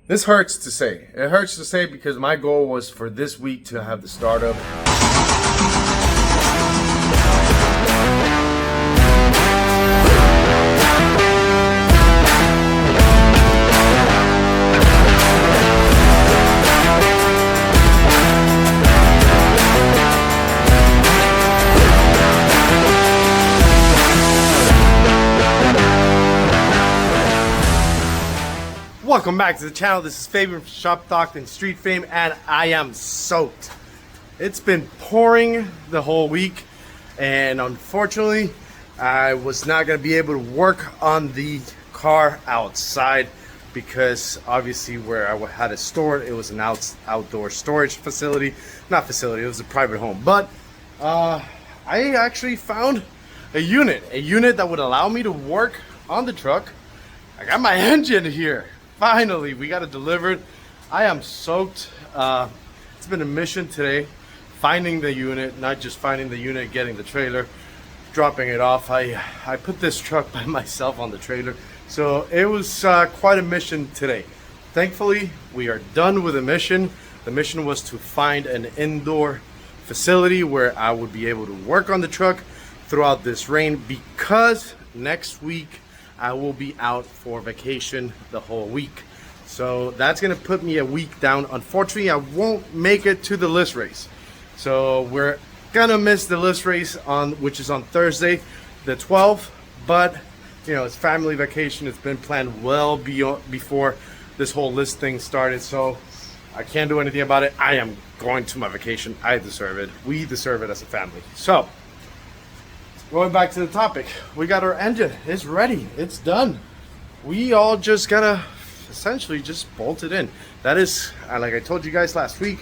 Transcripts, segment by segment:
This hurts to say. It hurts to say because my goal was for this week to have the startup. Welcome back to the channel. This is Fabian from Shop Talk and Street Fame, and I am soaked. It's been pouring the whole week, and unfortunately, I was not going to be able to work on the car outside because obviously where I had it stored, it was an outdoor storage facility. Not facility, it was a private home. But I actually found a unit that would allow me to work on the truck. I got my engine here. Finally, we got it delivered. I am soaked. It's been a mission today, finding the unit, not just finding the unit, getting the trailer, dropping it off. I put this truck by myself on the trailer, so it was quite a mission today. Thankfully, we are done with the mission. The mission was to find an indoor facility where I would be able to work on the truck throughout this rain, because next week I will be out for vacation the whole week. So that's gonna put me a week down. Unfortunately, I won't make it to the list race. So we're gonna miss the list race which is on Thursday, the 12th. But you know, it's family vacation. It's been planned well before this whole list thing started. So I can't do anything about it. I am going to my vacation. I deserve it. We deserve it as a family. So going back to the topic, we got our engine. It's ready. It's done. We all just gotta essentially just bolt it in. That is, like I told you guys last week,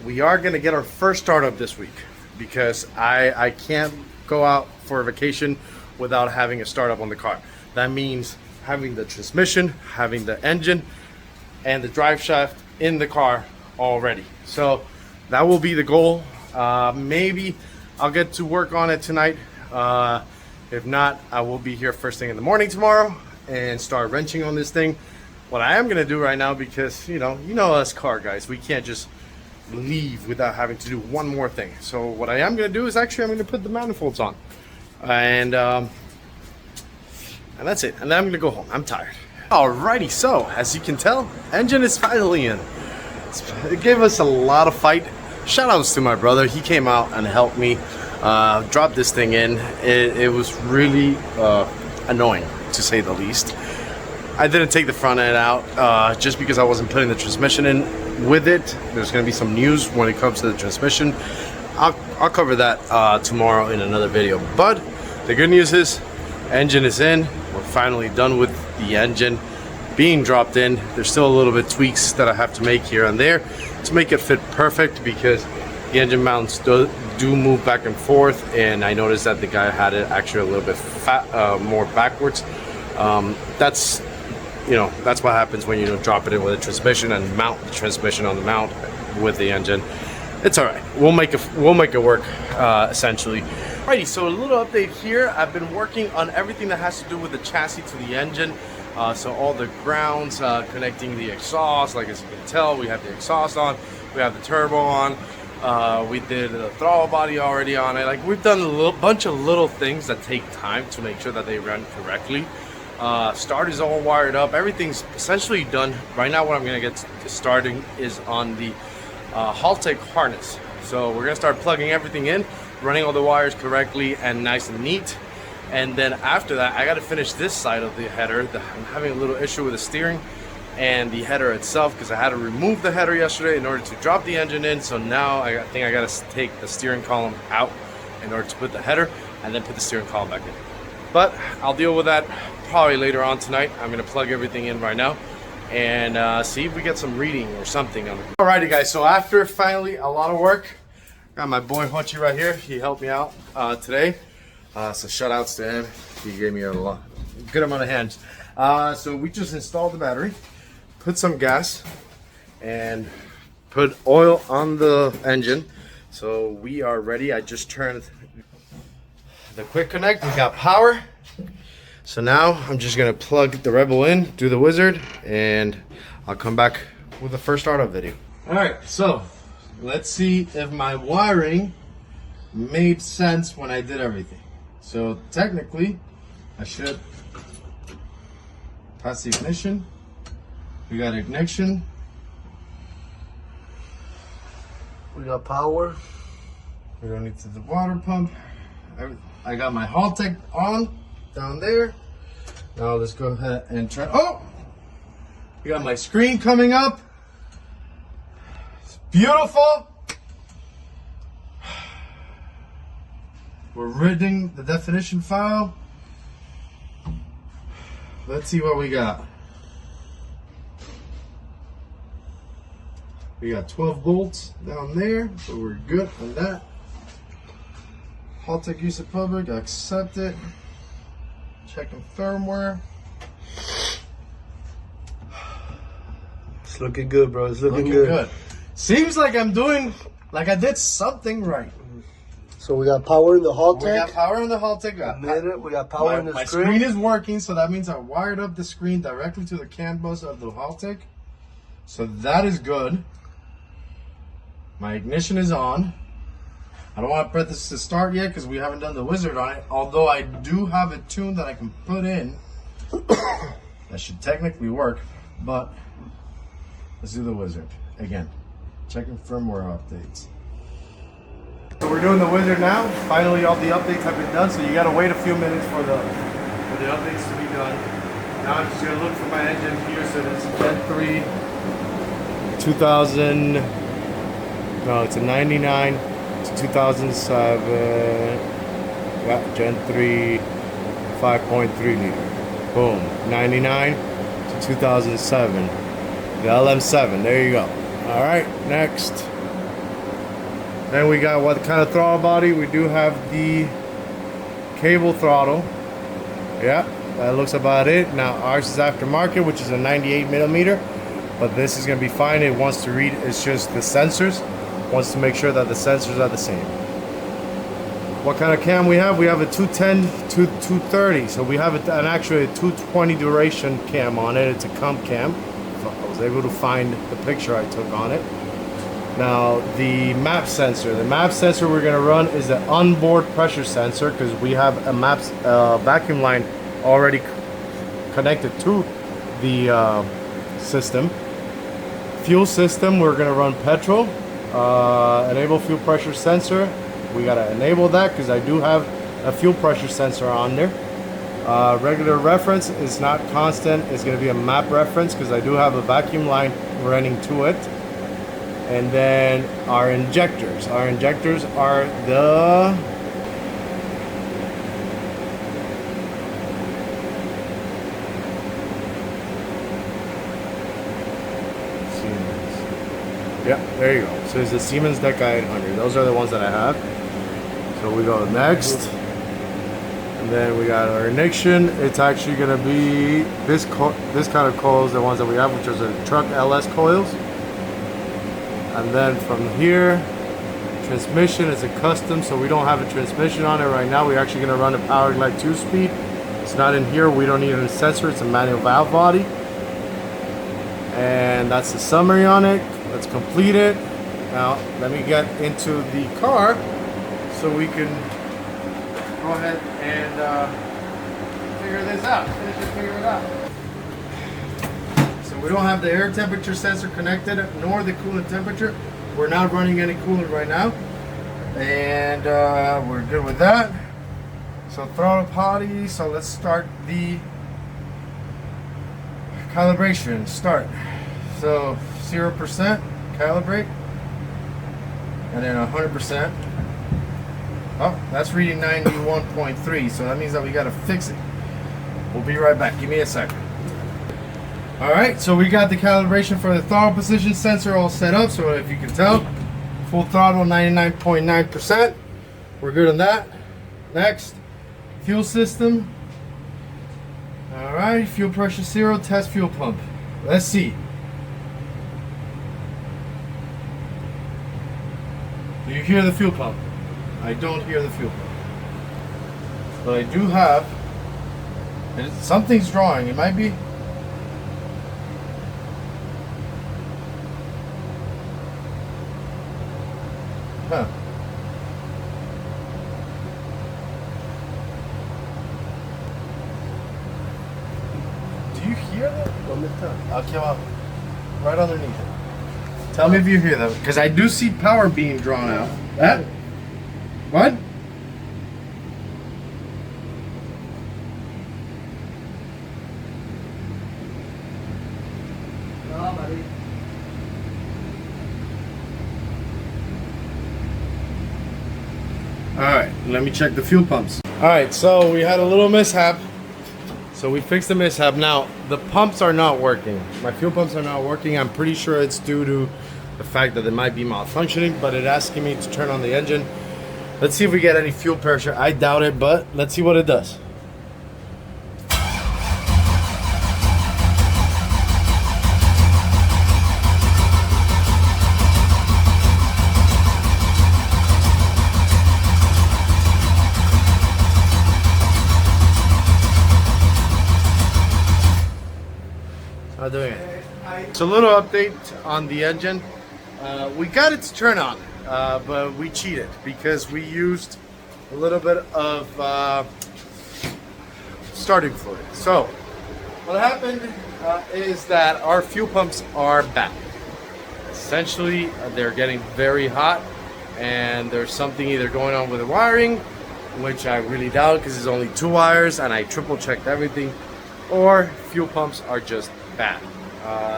we are gonna get our first startup this week because I can't go out for a vacation without having a startup on the car. That means having the transmission, having the engine, and the drive shaft in the car already. So that will be the goal. Maybe I'll get to work on it tonight. If not, I will be here first thing in the morning tomorrow and start wrenching on this thing. What I am gonna do right now, because you know us car guys, we can't just leave without having to do one more thing. So what I am gonna do is actually I'm gonna put the manifolds on, and that's it. And then I'm gonna go home. I'm tired. Alrighty, so as you can tell, engine is finally in. It gave us a lot of fight. Shout outs to my brother. He came out and helped me drop this thing in. It was really annoying, to say the least. I didn't take the front end out just because I wasn't putting the transmission in with it. There's going to be some news when it comes to the transmission. I'll cover that tomorrow in another video. But the good news is, engine is in. We're finally done with the engine being dropped in. There's still a little bit tweaks that I have to make here and there to make it fit perfect, because the engine mounts do move back and forth, and I noticed that the guy had it actually a little bit more backwards. That's what happens when you drop it in with a transmission and mount the transmission on the mount with the engine. It's all right. We'll make it work essentially. Alrighty, so a little update here. I've been working on everything that has to do with the chassis to the engine. So all the grounds, connecting the exhaust. Like as you can tell, we have the exhaust on, we have the turbo on. We did the throttle body already on it. Like, we've done a bunch of little things that take time to make sure that they run correctly. Start is all wired up. Everything's essentially done. Right now what I'm going to get to starting is on the Haltech harness. So we're going to start plugging everything in, running all the wires correctly and nice and neat. And then after that, I got to finish this side of the header. I'm having a little issue with the steering and the header itself, because I had to remove the header yesterday in order to drop the engine in. So now I think I got to take the steering column out in order to put the header and then put the steering column back in. But I'll deal with that probably later on tonight. I'm going to plug everything in right now and see if we get some reading or something on it. Alrighty guys, so after finally a lot of work, got my boy Hochi right here. He helped me out today. So shout outs to him. He gave me a good amount of hands. So we just installed the battery, put some gas, and put oil on the engine. So we are ready. I just turned the quick connect. We got power. So now I'm just gonna plug the Rebel in, do the wizard, and I'll come back with the first startup video. All right, so let's see if my wiring made sense when I did everything. So technically, I should pass the ignition. We got ignition. We got power. We don't need to the water pump. I got my Haltech on down there. Now let's go ahead and try. Oh, we got my screen coming up. It's beautiful. We're reading the definition file. Let's see what we got. We got 12 volts down there, so we're good on that. Haltech use of public, accept it. Checking firmware. It's looking good, bro. It's looking good. Seems like I'm doing, like I did something right. So we got power in the Haltech. We got power in the Haltech. We got power in the screen. My screen is working, so that means I wired up the screen directly to the CAN bus of the Haltech. So that is good. My ignition is on. I don't want to press this to start yet because we haven't done the wizard on it. Although I do have a tune that I can put in. That should technically work. But let's do the wizard again. Checking firmware updates. So we're doing the wizard now. Finally, all the updates have been done. So you got to wait a few minutes for the updates to be done. Now I'm just gonna look for my engine here. So it's Gen 3, 2000. No, it's a 99 to 2007. Yeah, Gen 3, 5.3 liter. Boom, 99 to 2007. The LM7. There you go. All right, next. Then we got what kind of throttle body? We do have the cable throttle. Yeah, that looks about it. Now ours is aftermarket, which is a 98 millimeter, but this is gonna be fine. It wants to read, it's just the sensors. Wants to make sure that the sensors are the same. What kind of cam we have? We have a 210 to 230. So we have actually a 220 duration cam on it. It's a comp cam. I was able to find the picture I took on it. Now the map sensor. The map sensor we're gonna run is the onboard pressure sensor because we have a vacuum line already connected to the system. Fuel system, we're gonna run petrol. Enable fuel pressure sensor. We gotta enable that because I do have a fuel pressure sensor on there. Regular reference is not constant. It's gonna be a map reference because I do have a vacuum line running to it. And then our injectors. Our injectors are the yeah, there you go. So it's the Siemens Deca 800. Those are the ones that I have. So we go next. And then we got our ignition. It's actually going to be this kind of coils, the ones that we have, which are the truck LS coils. And then from here, transmission is a custom, so we don't have a transmission on it right now. We're actually going to run a Power Glide 2-speed. It's not in here. We don't need a sensor. It's a manual valve body. And that's the summary on it. Let's complete it. Now, let me get into the car so we can go ahead and figure this out. Figure it out. So we don't have the air temperature sensor connected, nor the coolant temperature. We're not running any coolant right now. And we're good with that. So throttle potty. So let's start the calibration. Start. So 0% calibrate, and then 100%. Oh, that's reading 91.3, so that means that we gotta fix it. We'll be right back. Give me a second. All right, so we got the calibration for the throttle position sensor all set up. So if you can tell, full throttle 99.9%. We're good on that. Next, fuel system. All right, fuel pressure 0, test fuel pump. Let's see. Do you hear the fuel pump? I don't hear the fuel pump. But I do have, something's drawing. It might be. Huh. Do you hear that? Aquí abajo. Right underneath it. Tell me if you hear them, because I do see power being drawn out. That? What? Alright, let me check the fuel pumps. Alright, so we had a little mishap. So we fixed the mishap. Now, the pumps are not working. My fuel pumps are not working. I'm pretty sure it's due to the fact that they might be malfunctioning, but it's asking me to turn on the engine. Let's see if we get any fuel pressure. I doubt it, but let's see what it does. Not doing it. It's a little update on the engine. We got it to turn on, but we cheated because we used a little bit of starting fluid. So what happened is that our fuel pumps are bad. Essentially, they're getting very hot, and there's something either going on with the wiring, which I really doubt because it's only 2 wires, and I triple checked everything, or fuel pumps are just bad.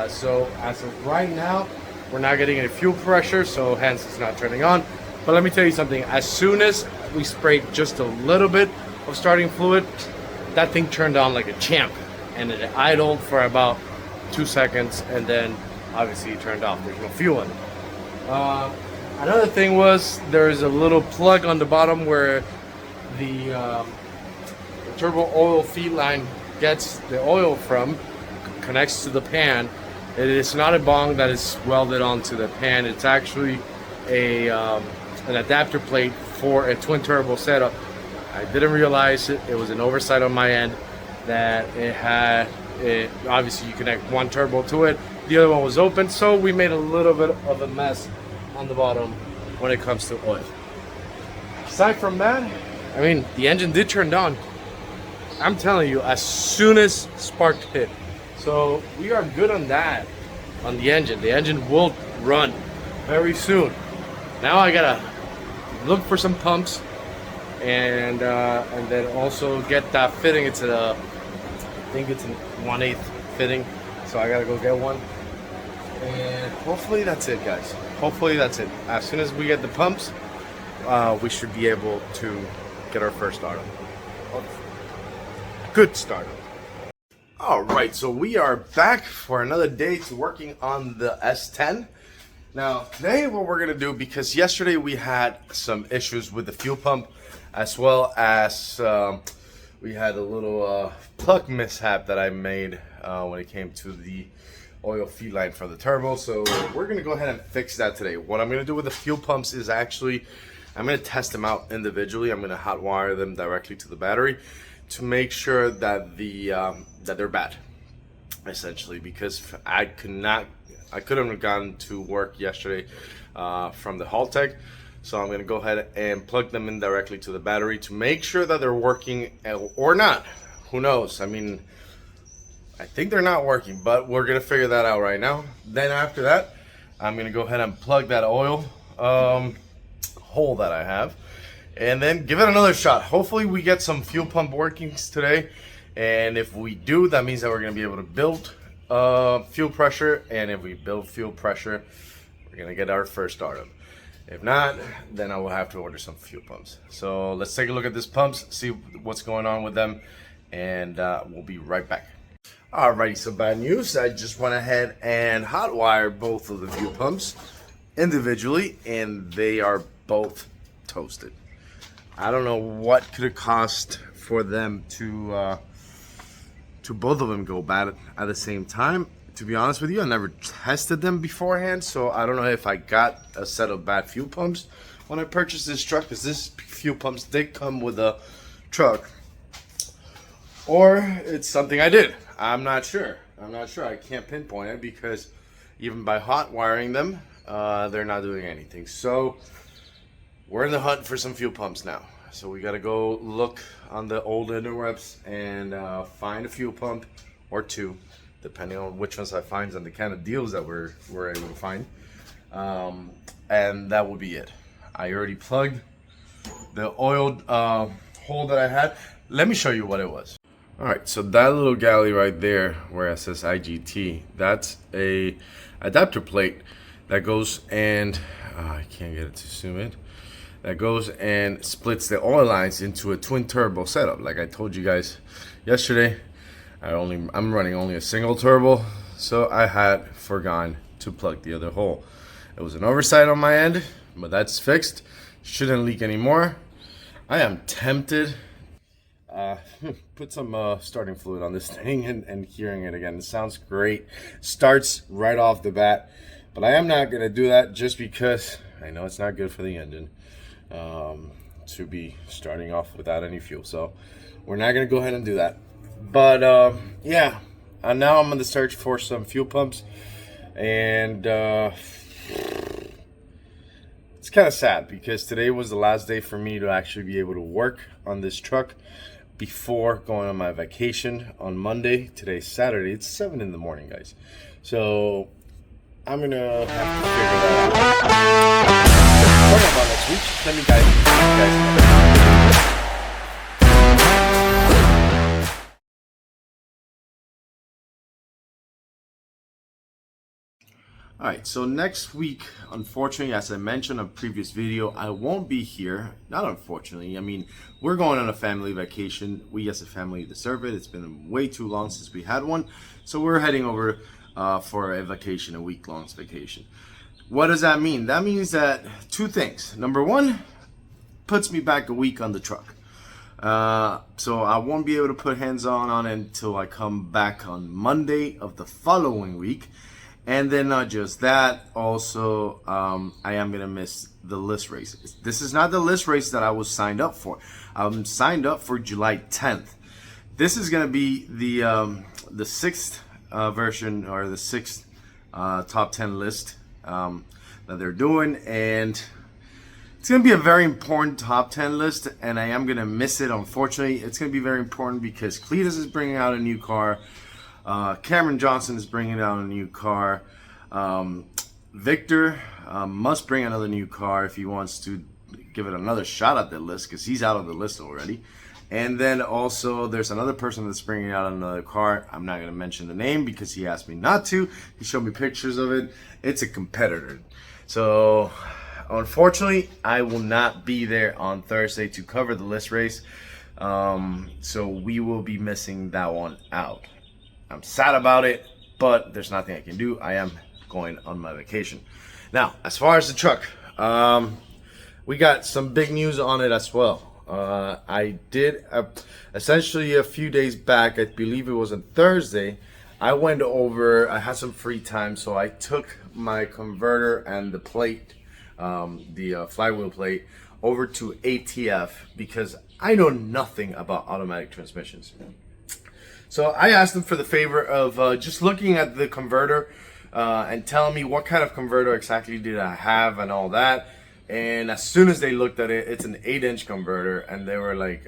So as of right now, we're not getting any fuel pressure, so hence it's not turning on. But let me tell you something, as soon as we sprayed just a little bit of starting fluid, that thing turned on like a champ, and it idled for about 2 seconds, and then obviously it turned off. There's no fuel in it. Another thing was there's a little plug on the bottom where the turbo oil feed line gets the oil from, connects to the pan. It is not a bong that is welded onto the pan. It's actually a an adapter plate for a twin turbo setup. I didn't realize it. It was an oversight on my end that it had it. Obviously, you connect one turbo to it. The other one was open, so we made a little bit of a mess on the bottom when it comes to oil. Aside from that, I mean, the engine did turn on. I'm telling you, as soon as spark hit. So we are good on that, on the engine. The engine will run very soon. Now I gotta look for some pumps and then also get that fitting. It's I think it's an 1/8 fitting. So I gotta go get one. And hopefully that's it, guys. Hopefully that's it. As soon as we get the pumps, we should be able to get our first startup. Good startup. All right, so we are back for another day to working on the S10. Now, today what we're gonna do, because yesterday we had some issues with the fuel pump, as well as we had a little plug mishap that I made when it came to the oil feed line for the turbo. So we're gonna go ahead and fix that today. What I'm gonna do with the fuel pumps is actually, I'm gonna test them out individually. I'm gonna hot wire them directly to the battery to make sure that that they're bad, essentially, because I couldn't have gone to work yesterday from the Haltech. So I'm gonna go ahead and plug them in directly to the battery to make sure that they're working, or not. Who knows? I mean, I think they're not working, but we're gonna figure that out right now. Then after that, I'm gonna go ahead and plug that oil hole that I have, and then give it another shot. Hopefully we get some fuel pump workings today, and if we do, that means that we're gonna be able to build fuel pressure, and if we build fuel pressure, we're gonna get our first startup. If not, then I will have to order some fuel pumps. So let's take a look at these pumps, see what's going on with them, and we'll be right back. Alrighty, so bad news. I just went ahead and hot wired both of the fuel pumps individually, and they are both toasted. I don't know what could have cost for them to both of them go bad at the same time. To be honest with you, I never tested them beforehand, so I don't know if I got a set of bad fuel pumps when I purchased this truck, because this fuel pumps did come with a truck, or it's something I did. I'm not sure. I can't pinpoint it, because even by hot wiring them, they're not doing anything. So we're in the hunt for some fuel pumps now. So we got to go look on the old interwebs and find a fuel pump or two, depending on which ones I find and the kind of deals that we're able to find. And that will be it. I already plugged the oiled hole that I had. Let me show you what it was. All right, so that little galley right there where it says IGT, that's a adapter plate that goes and I can't get it to zoom in. That goes and splits the oil lines into a twin turbo setup. Like I told you guys yesterday, I'm running only a single turbo, so I had forgotten to plug the other hole. It was an oversight on my end, but that's fixed. Shouldn't leak anymore. I am tempted. Put some starting fluid on this thing and hearing it again. It sounds great. Starts right off the bat, but I am not gonna do that just because I know it's not good for the engine to be starting off without any fuel. So we're not gonna go ahead and do that. But yeah, now I'm on the search for some fuel pumps, and it's kind of sad because today was the last day for me to actually be able to work on this truck before going on my vacation on Monday. Today's Saturday. It's 7 in the morning, guys. So I'm gonna have to figure that out. Talking about next week, let me guys know. Alright, so next week, unfortunately, as I mentioned in a previous video, I won't be here. Not unfortunately, I mean, we're going on a family vacation. We as a family deserve it. It's been way too long since we had one. So we're heading over for a vacation, a week-long vacation. What does that mean? That means that two things. Number one, puts me back a week on the truck. So I won't be able to put hands on it until I come back on Monday of the following week. And then not just that, also I am gonna miss the list race. This is not the list race that I was signed up for. I'm signed up for July 10th. This is gonna be the sixth version, or the sixth top 10 list that they're doing, and it's gonna be a very important top 10 list, and I am gonna miss it. Unfortunately, it's gonna be very important because Cleetus is bringing out a new car. Cameron Johnson is bringing out a new car. Victor must bring another new car if he wants to give it another shot at the list, because he's out of the list already. And then also there's another person that's bringing out another car. I'm not going to mention the name because he asked me not to. He showed me pictures of it. It's a competitor. So unfortunately, I will not be there on Thursday to cover the list race. So we will be missing that one out. I'm sad about it, but there's nothing I can do. I am going on my vacation. Now, as far as the truck, we got some big news on it as well. I did, essentially a few days back, I believe it was on Thursday, I went over, I had some free time, so I took my converter and the plate, the flywheel plate, over to ATF because I know nothing about automatic transmissions. So I asked them for the favor of just looking at the converter and telling me what kind of converter exactly did I have and all that. And as soon as they looked at it, it's an 8-inch converter, and they were like,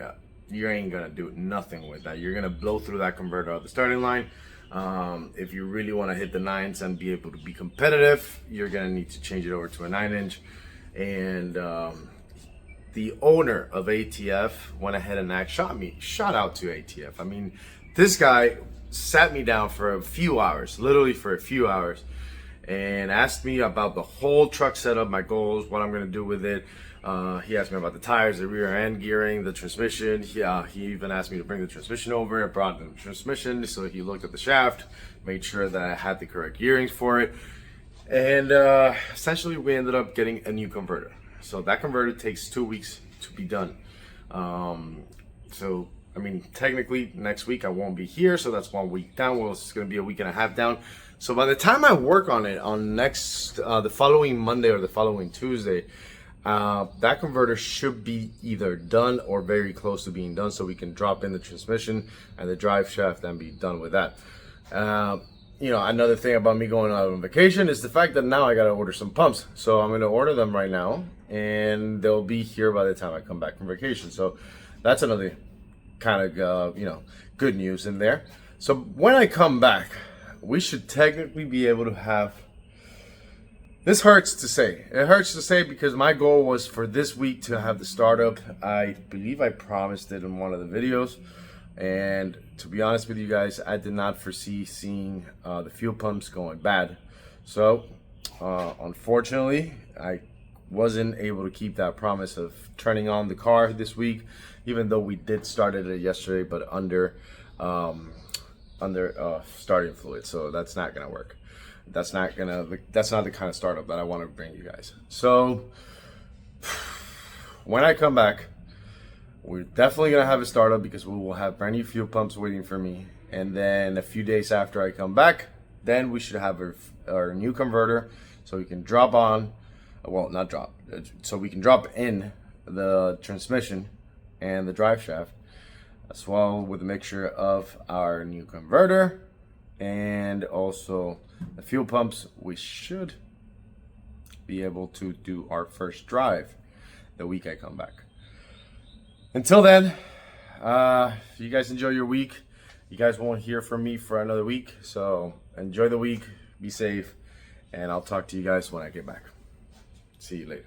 you ain't gonna do nothing with that. You're gonna blow through that converter at the starting line. If you really wanna hit the 9s and be able to be competitive, you're gonna need to change it over to a 9-inch. And the owner of ATF went ahead and shot out to ATF. I mean, this guy sat me down for a few hours, literally for a few hours, and asked me about the whole truck setup, my goals, what I'm going to do with it. He asked me about the tires, the rear end gearing, the transmission. He even asked me to bring the transmission over. I brought the transmission, so he looked at the shaft, made sure that I had the correct gearings for it. And essentially we ended up getting a new converter. So that converter takes 2 weeks to be done. So I mean, technically next week I won't be here, so that's 1 week down. Well, it's going to be a week and a half down. So by the time I work on it on the following Monday or the following Tuesday, that converter should be either done or very close to being done, so we can drop in the transmission and the drive shaft and be done with that. You know, another thing about me going out on vacation is the fact that now I got to order some pumps. So I'm going to order them right now, and they'll be here by the time I come back from vacation. So that's another kind of good news in there. So when I come back, we should technically be able to have. This hurts to say. It hurts to say because my goal was for this week to have the startup. I believe I promised it in one of the videos. And to be honest with you guys, I did not foresee seeing the fuel pumps going bad. So, unfortunately, I wasn't able to keep that promise of turning on the car this week, even though we did start it yesterday, but under starting fluid. So that's not gonna work. That's not the kind of startup that I want to bring you guys. So when I come back, we're definitely gonna have a startup because we will have brand new fuel pumps waiting for me. And then a few days after I come back, then we should have our new converter, so we can drop on, well, not drop, so we can drop in the transmission and the drive shaft, as well with a mixture of our new converter and also the fuel pumps. We should be able to do our first drive the week I come back. Until then, if you guys enjoy your week, you guys won't hear from me for another week. So enjoy the week, be safe, and I'll talk to you guys when I get back. See you later.